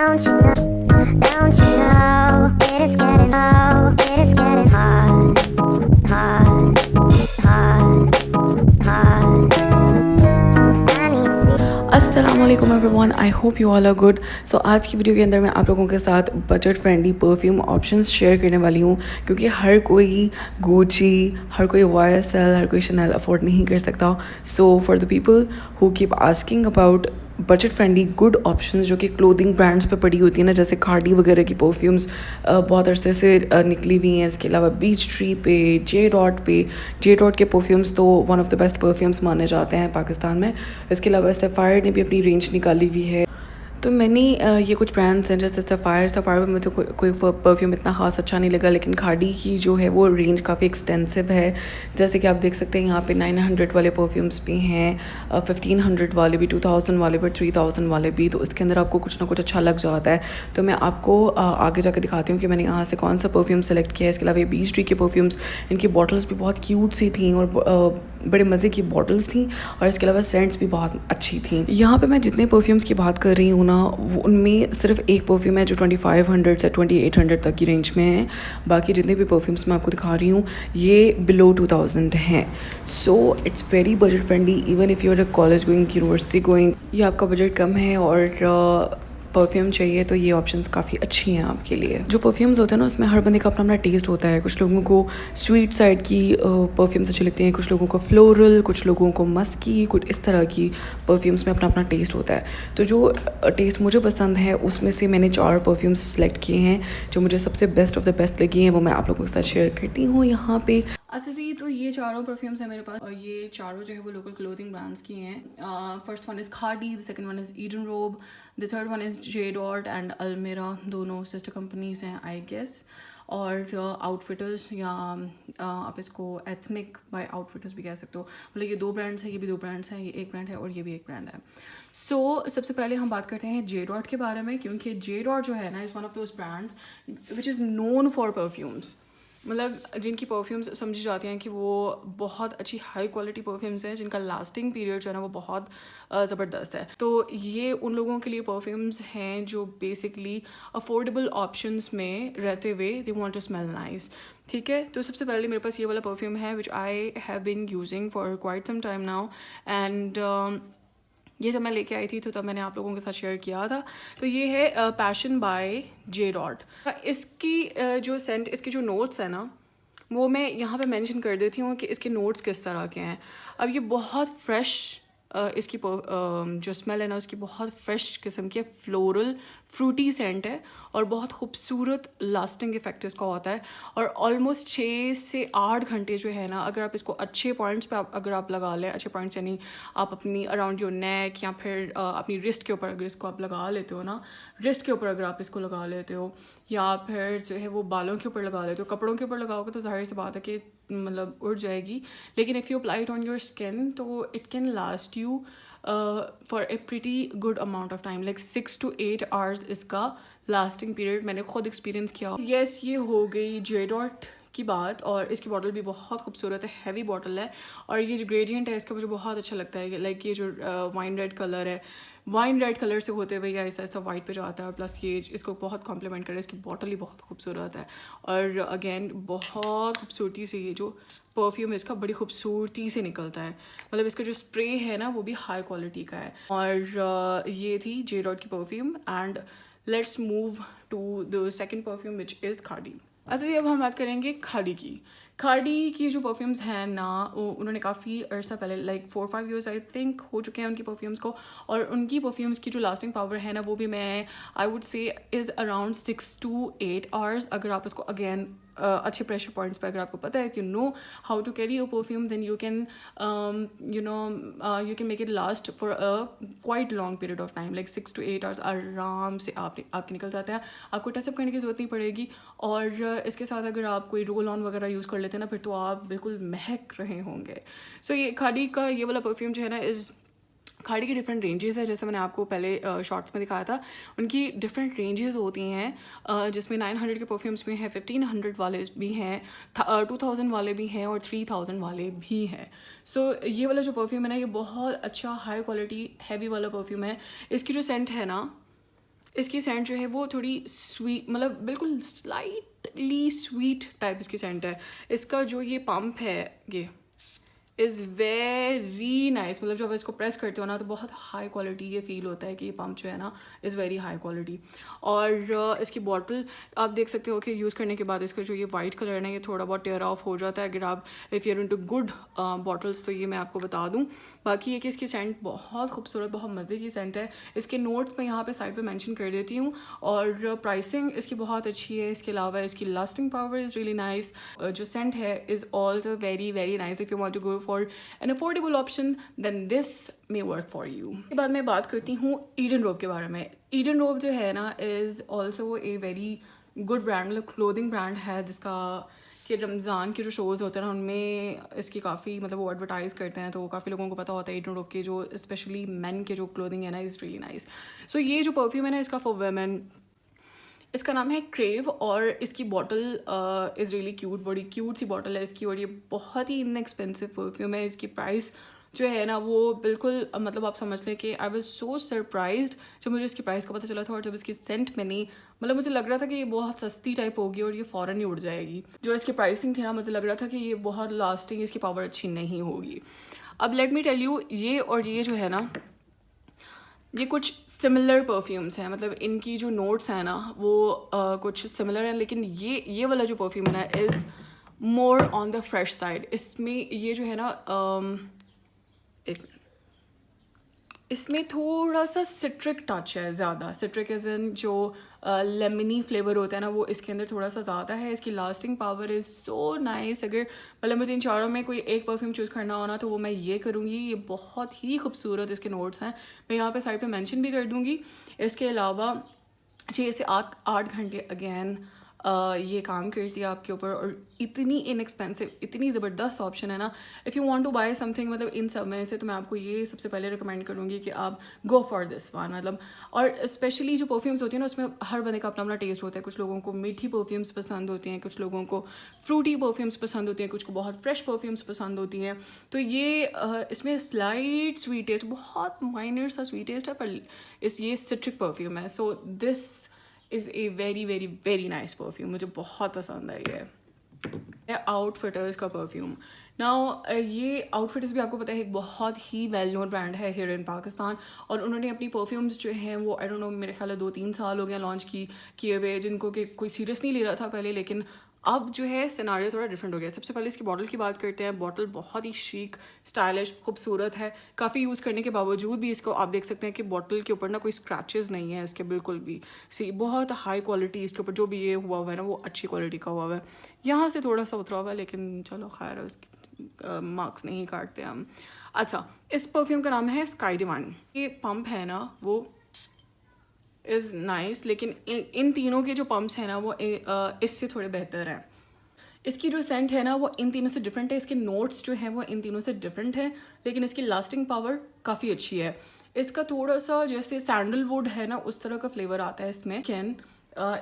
Don't you know? Don't you know? It is getting low. It is getting hard, hard, hard, hard. I need to अस्सलाम वालेकुम everyone, I hope you all are good. So आज की video के अंदर मैं आप लोगों के साथ budget friendly perfume options share करने वाली हूँ, क्योंकि हर कोई गुची, हर कोई YSL, हर कोई शनेल अफोर्ड नहीं कर सकता। So for the people who keep asking about budget friendly good options जो कि क्लोथिंग ब्रांड्स पे पड़ी होती है ना, जैसे खाड़ी वगैरह की परफ्यूम्स बहुत अरसे से निकली हुई हैं। इसके अलावा बीच ट्री पे, जे डॉट के परफ्यूम्स तो one of the best perfumes माने जाते हैं पाकिस्तान में। इसके अलावा सफ़ायर ने भी अपनी रेंज निकाली हुई है। तो मैंने ये कुछ ब्रांड्स हैं जैसे सफ़ायर में मुझे कोई परफ्यूम इतना ख़ास अच्छा नहीं लगा, लेकिन खाड़ी की जो है वो रेंज काफ़ी एक्सटेंसिव है। जैसे कि आप देख सकते हैं यहाँ पे 900 वाले परफ्यूम्स भी हैं, 1500 वाले भी, 2000 वाले भी, 3000 वाले भी। तो इसके अंदर आपको कुछ ना कुछ अच्छा लग जाता है। तो मैं आपको आगे जाकर दिखाती हूँ कि मैंने यहाँ से कौन सा परफ्यूम सेलेक्ट किया है। इसके अलावा ये बीच ट्री के परफ्यूम्स, इनकी बॉटल्स भी बहुत क्यूट सी थी और बड़े मज़े की बॉटल्स थी, और इसके अलावा सेंट्स भी बहुत अच्छी थी। यहाँ पे मैं जितने परफ्यूम्स की बात कर रही हूँ ना, वो उनमें सिर्फ एक परफ्यूम है जो 2500 से 2800 तक की रेंज में है। बाकी जितने भी परफ्यूम्स मैं आपको दिखा रही हूँ ये बिलो 2000 हैं। So it's very budget friendly, even if you are a college going, university going, या आपका बजट कम है और परफ्यूम चाहिए, तो ये ऑप्शंस काफ़ी अच्छी हैं आपके लिए। जो परफ्यूम्स होते हैं ना, उसमें हर बंदे का अपना अपना टेस्ट होता है। कुछ लोगों को स्वीट साइड की परफ्यूम्स अच्छी लगती हैं, कुछ लोगों को फ्लोरल, कुछ लोगों को मस्की, कुछ इस तरह की परफ्यूम्स में अपना अपना टेस्ट होता है। तो जो टेस्ट मुझे पसंद है उसमें से मैंने 4 परफ्यूम्स सेलेक्ट किए हैं जो मुझे सबसे बेस्ट ऑफ द बेस्ट लगी हैं, वो मैं आप लोगों के साथ शेयर करती हूँ यहाँ पे। अच्छा जी, तो ये चारों परफ्यूम्स हैं मेरे पास, और ये चारों जो है वो लोकल क्लोथिंग ब्रांड्स की हैं। First one is Khaadi, the second one is Eden Robe, the third one is J dot and Almirah, दोनों सिस्टर कंपनीज हैं आई गेस। और आउटफिटर्स, या आप इसको एथनिक बाय आउटफिटर्स भी कह सकते हो। मतलब ये 2 ब्रांड्स हैं, ये भी 2 ब्रांड्स हैं, ये एक ब्रांड है और ये भी एक ब्रांड है। सो सबसे पहले हम बात करते हैं जे डॉट के बारे में, क्योंकि जे डॉट जो है ना is one of those brands which is known for perfumes. मतलब जिनकी परफ्यूम्स समझी जाती हैं कि वो बहुत अच्छी हाई क्वालिटी परफ्यूम्स हैं, जिनका लास्टिंग पीरियड जो है ना वो बहुत ज़बरदस्त है। तो ये उन लोगों के लिए परफ्यूम्स हैं जो बेसिकली अफोर्डेबल ऑप्शंस में रहते हुए they want to smell nice. ठीक है, तो सबसे पहले मेरे पास ये वाला परफ्यूम है which I have been using for quite some time now, and ये जब मैं लेके आई थी तो तब मैंने आप लोगों के साथ शेयर किया था। तो ये है पैशन बाय जे डॉट। इसकी जो सेंट, इसके जो नोट्स हैं ना, वो मैं यहाँ पे मेंशन कर देती हूँ कि इसके नोट्स किस तरह के हैं। अब ये बहुत फ्रेश, इसकी जो स्मेल है ना उसकी बहुत फ्रेश किस्म की फ्लोरल फ्रूटी सेंट है, और बहुत खूबसूरत लास्टिंग इफेक्ट इसका होता है। और ऑलमोस्ट 6 से 8 घंटे जो है ना, अगर आप इसको अच्छे पॉइंट्स पे अगर आप लगा लें, अच्छे पॉइंट्स यानी आप अपनी अराउंड योर नेक या फिर अपनी रिस्ट के ऊपर अगर इसको आप लगा लेते हो ना, रिस्ट के ऊपर अगर आप इसको लगा लेते हो, या फिर जो है वो बालों के ऊपर लगा लेते हो, कपड़ों के ऊपर लगाओगे तो जाहिर सी बात है कि मतलब उड़ जाएगी। लेकिन if you apply it on your skin तो it can last you for a pretty good amount of time, like 6 to 8 hours इसका लास्टिंग पीरियड मैंने खुद एक्सपीरियंस किया। येस, ये हो गई जे डॉट की बात, और इसकी बॉटल भी बहुत खूबसूरत है, हैवी बॉटल है, और ये जो ग्रेडियंट है इसका मुझे बहुत अच्छा लगता है। लाइक ये जो वाइन रेड कलर है, वाइन रेड कलर से होते हुए आहिस्ता आहिस्ता वाइट पे जाता है, और प्लस ये इसको बहुत कॉम्प्लीमेंट करे, इसकी बॉटल ही बहुत खूबसूरत है। और अगेन बहुत खूबसूरती से ये जो परफ्यूम है इसका बड़ी खूबसूरती से निकलता है। मतलब इसका जो स्प्रे है ना वो भी हाई क्वालिटी का है। और ये थी जे डॉट की perfume, and let's move to the second perfume which is Khadi. अच्छा जी, अब हम बात करेंगे खाड़ी की। खाड़ी की जो परफ्यूम्स हैं ना, उन्होंने काफ़ी अर्सा पहले, लाइक 4-5 ईयर्स आई थिंक हो चुके हैं उनकी परफ्यूम्स को, और उनकी परफ्यूम्स की जो लास्टिंग पावर है ना वो भी मैं I would say is around 6 to 8 hours. अगर आप उसको अगेन अच्छे प्रेशर पॉइंट्स पर अगर आपको पता है कि know how to carry your perfume, then you can you can make it last for a quite long period of time, like 6 to 8 hours आराम से आपके निकल जाते हैं। आपको टचअप करने की ज़रूरत नहीं पड़ेगी, और इसके साथ अगर आप कोई रोल ऑन वगैरह यूज़ कर लेते हैं ना, फिर तो आप बिल्कुल महक रहे होंगे। सो ये खाड़ी का ये वाला परफ्यूम जो है ना, इज़ खाड़ी की डिफरेंट रेंजेस है, जैसे मैंने आपको पहले शॉर्ट्स में दिखाया था। उनकी डिफरेंट रेंजेस होती हैं, जिसमें 900 के परफ्यूम्स भी हैं, 1500 वाले भी हैं, 2000 वाले भी हैं, और 3000 वाले भी हैं। सो ये वाला जो परफ्यूम है ना, ये बहुत अच्छा हाई क्वालिटी हैवी वाला परफ्यूम है। इसकी जो सेंट है ना, इसकी सेंट जो है वो थोड़ी स्वीट, मतलब बिल्कुल स्लाइटली स्वीट टाइप इसकी सेंट है। इसका जो ये पंप है ये इज़ वेरी नाइस, मतलब जब इसको प्रेस करते हो ना तो बहुत हाई क्वालिटी ये फील होता है कि ये पंप जो है ना इज़ वेरी हाई क्वालिटी। और इसकी बॉटल आप देख सकते हो कि यूज़ करने के बाद इसका जो ये वाइट कलर है ना ये थोड़ा बहुत टेयर ऑफ हो जाता है। अगर आप if you're into good bottles तो ये मैं आपको बता दूँ। बाकी ये कि इसकी सेंट बहुत खूबसूरत, बहुत मज़े की सेंट है। इसके नोट्स मैं यहाँ पे साइड पे मेंशन कर देती हूँ, और प्राइसिंग इसकी बहुत अच्छी है। इसके अलावा इसकी lasting power is really nice. जो सेंट है is also very very nice. If you want to go for an affordable option then this may work for you. उसके बाद मैं बात करती हूँ ईडन रोब के बारे में। ईडन रोब जो है ना is also a very good brand, मतलब क्लोथिंग ब्रांड है जिसका कि रमज़ान के जो शोज़ होते हैं ना उनमें इसकी काफ़ी, मतलब वो एडवर्टाइज़ करते हैं तो काफ़ी लोगों को पता होता है ईडन रोब के जो स्पेशली मेन के जो क्लोथिंग है ना इज़ रियली नाइस। सो ये जो परफ्यूम है ना इसका फॉर वेमेन, इसका नाम है क्रेव, और इसकी बॉटल इज़ रियली क्यूट, बड़ी क्यूट सी बॉटल है इसकी, और ये बहुत ही इनएक्सपेंसिव परफ्यूम है। इसकी प्राइस जो है ना वो बिल्कुल मतलब आप समझ लें कि आई वाज सो सरप्राइज्ड जब मुझे इसकी प्राइस का पता चला था, और जब इसकी सेंट मैंने, मतलब मुझे लग रहा था कि ये बहुत सस्ती टाइप होगी और ये फ़ौरन ही उड़ जाएगी। जो इसकी प्राइसिंग थी ना मुझे लग रहा था कि ये बहुत लास्टिंग, इसकी पावर अच्छी नहीं होगी। अब लेट मी टेल यू, ये और ये जो है ना ये कुछ सिमिलर परफ्यूम्स हैं, मतलब इनकी जो नोट्स हैं ना वो कुछ सिमिलर हैं, लेकिन ये वाला जो परफ्यूम है ना is more on the fresh side. इसमें ये जो है ना इसमें थोड़ा सा सिट्रिक टच है, ज़्यादा सिट्रिक एज इन जो लेमनी फ्लेवर होता है ना वो इसके अंदर थोड़ा सा ज़्यादा है। इसकी lasting power is so nice. अगर मतलब मुझे इन चारों में कोई एक परफ्यूम चूज़ करना हो ना तो वो मैं ये करूँगी। ये बहुत ही खूबसूरत इसके नोट्स हैं, मैं यहाँ पे साइड पे मेंशन भी कर दूँगी। इसके अलावा 6 से 8 घंटे अगेन ये काम करती है आपके ऊपर, और इतनी इनएक्सपेंसिव, इतनी ज़बरदस्त ऑप्शन है ना। If you want to buy something, मतलब इन सब में से तो मैं आपको ये सबसे पहले रिकमेंड करूँगी कि आप गो फॉर दिस वन। मतलब और स्पेशली जो परफ्यूम्स होती हैं ना उसमें हर बंदे का अपना अपना टेस्ट होता है। कुछ लोगों को मीठी परफ्यूम्स पसंद होती हैं, कुछ लोगों को फ्रूटी परफ्यूम्स पसंद होती हैं, कुछ को बहुत फ्रेश परफ्यूम्स पसंद होती हैं। तो ये इसमें स्लाइट स्वीट टेस्ट, बहुत माइनर सा स्वीट टेस्ट है, पर ये सिट्रिक परफ्यूम है। So this is a very very very nice perfume, मुझे बहुत पसंद है ये आउटफिटर्स का परफ्यूम। नाउ ये आउटफिटर्स भी आपको पता है एक बहुत ही वेल नोन ब्रांड है हियर इन पाकिस्तान, और उन्होंने अपनी परफ्यूम्स जो हैं वो आई डोंट नो मेरे ख्याल है 2-3 साल हो गया लॉन्च किए हुए, जिनको कि कोई सीरियस नहीं ले रहा था पहले, लेकिन अब जो है सिनारियो थोड़ा डिफरेंट हो गया। सबसे पहले इसकी बॉटल की बात करते हैं। बॉटल बहुत ही शीक, स्टाइलिश, खूबसूरत है। काफ़ी यूज़ करने के बावजूद भी इसको आप देख सकते हैं कि बॉटल के ऊपर ना कोई स्क्रैचेस नहीं है इसके बिल्कुल भी। सी बहुत हाई क्वालिटी इसके ऊपर जो भी ये हुआ है ना वो अच्छी क्वालिटी का हुआ है। यहाँ से थोड़ा सा उतरा हुआ है लेकिन चलो खैर उसकी मार्क्स नहीं काटते हम। अच्छा, इस परफ्यूम का नाम है स्काई डिवाइन। ये पंप है ना वो इज़ नाइस, लेकिन इन तीनों के जो पम्प्स हैं ना वो इससे थोड़े बेहतर हैं। इसकी जो सेंट है ना वो इन तीनों से डिफरेंट है, इसके नोट्स जो हैं वो इन तीनों से डिफरेंट है, लेकिन इसकी लास्टिंग पावर काफ़ी अच्छी है। इसका थोड़ा सा जैसे सैंडलवुड है ना उस तरह का फ्लेवर आता है इसमें। कैन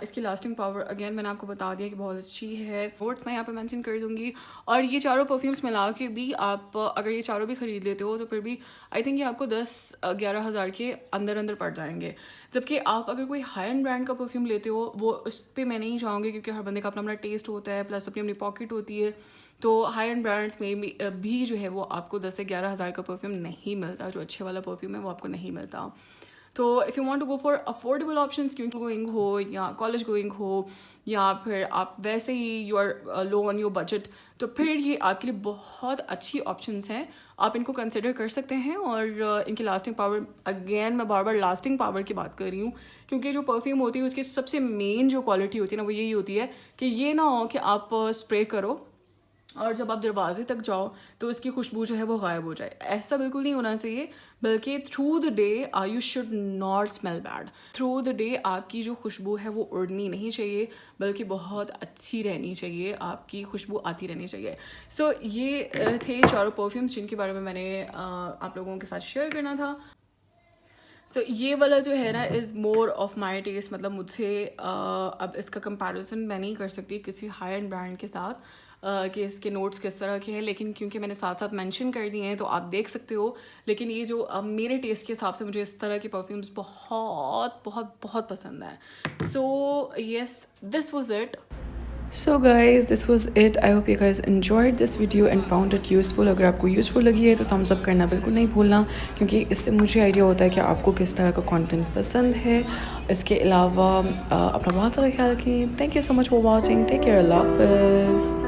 इसकी लास्टिंग पावर अगेन मैंने आपको बता दिया कि बहुत अच्छी है। नोट्स मैं यहाँ पे मेंशन कर दूँगी। और ये चारों परफ्यूम्स मिला के भी आप अगर ये चारों भी ख़रीद लेते हो तो फिर भी आई थिंक ये आपको 10-11 हज़ार के अंदर अंदर पड़ जाएंगे। जबकि आप अगर कोई हाई एंड ब्रांड का परफ्यूम लेते हो वो उस पर मैं नहीं चाहूँगी, क्योंकि हर बंदे का अपना अपना टेस्ट होता है, प्लस अपनी अपनी पॉकेट होती है। तो हाई एंड ब्रांड्स में भी जो है वो आपको 10 से 11 हज़ार का परफ्यूम नहीं मिलता। जो अच्छे वाला परफ्यूम है वो आपको नहीं मिलता। तो if you want to go for affordable options, क्योंकि गोइंग हो या कॉलेज गोइंग हो या फिर आप वैसे ही you are low on your budget, तो फिर ये आपके लिए बहुत अच्छी ऑप्शंस हैं। आप इनको कंसिडर कर सकते हैं। और इनकी लास्टिंग पावर, अगेन मैं बार बार लास्टिंग पावर की बात कर रही हूँ, क्योंकि जो परफ्यूम होती है उसकी सबसे मेन जो क्वालिटी होती है ना वो यही होती है कि ये ना हो कि आप स्प्रे करो और जब आप दरवाजे तक जाओ तो इसकी खुशबू जो है वो गायब हो जाए। ऐसा बिल्कुल नहीं होना चाहिए, बल्कि through the day you should not smell bad. Through the day आपकी जो खुशबू है वो उड़नी नहीं चाहिए, बल्कि बहुत अच्छी रहनी चाहिए, आपकी खुशबू आती रहनी चाहिए। सो ये थे चारों परफ्यूम्स जिनके बारे में मैंने आप लोगों के साथ शेयर करना था। सो ये वाला जो है ना is more of my taste, मतलब मुझसे अब इसका कंपैरिजन मैं नहीं कर सकती किसी हाई एंड ब्रांड के साथ। कि इसके नोट्स किस तरह के हैं, लेकिन क्योंकि मैंने साथ साथ मेंशन कर दिए हैं तो आप देख सकते हो। लेकिन ये जो मेरे टेस्ट के हिसाब से मुझे इस तरह के परफ्यूम्स बहुत बहुत बहुत पसंद है। So yes, this was it. So guys, this was it. I hope you guys enjoyed this video and found it useful. अगर आपको यूज़फुल लगी है तो थम्स अप करना बिल्कुल नहीं भूलना, क्योंकि इससे मुझे आइडिया होता है कि आपको किस तरह का कंटेंट पसंद है। इसके अलावा अपना बहुत सारा ख्याल रखें। Thank you so much for watching. Take care. अल्लाह हाफ़िज़।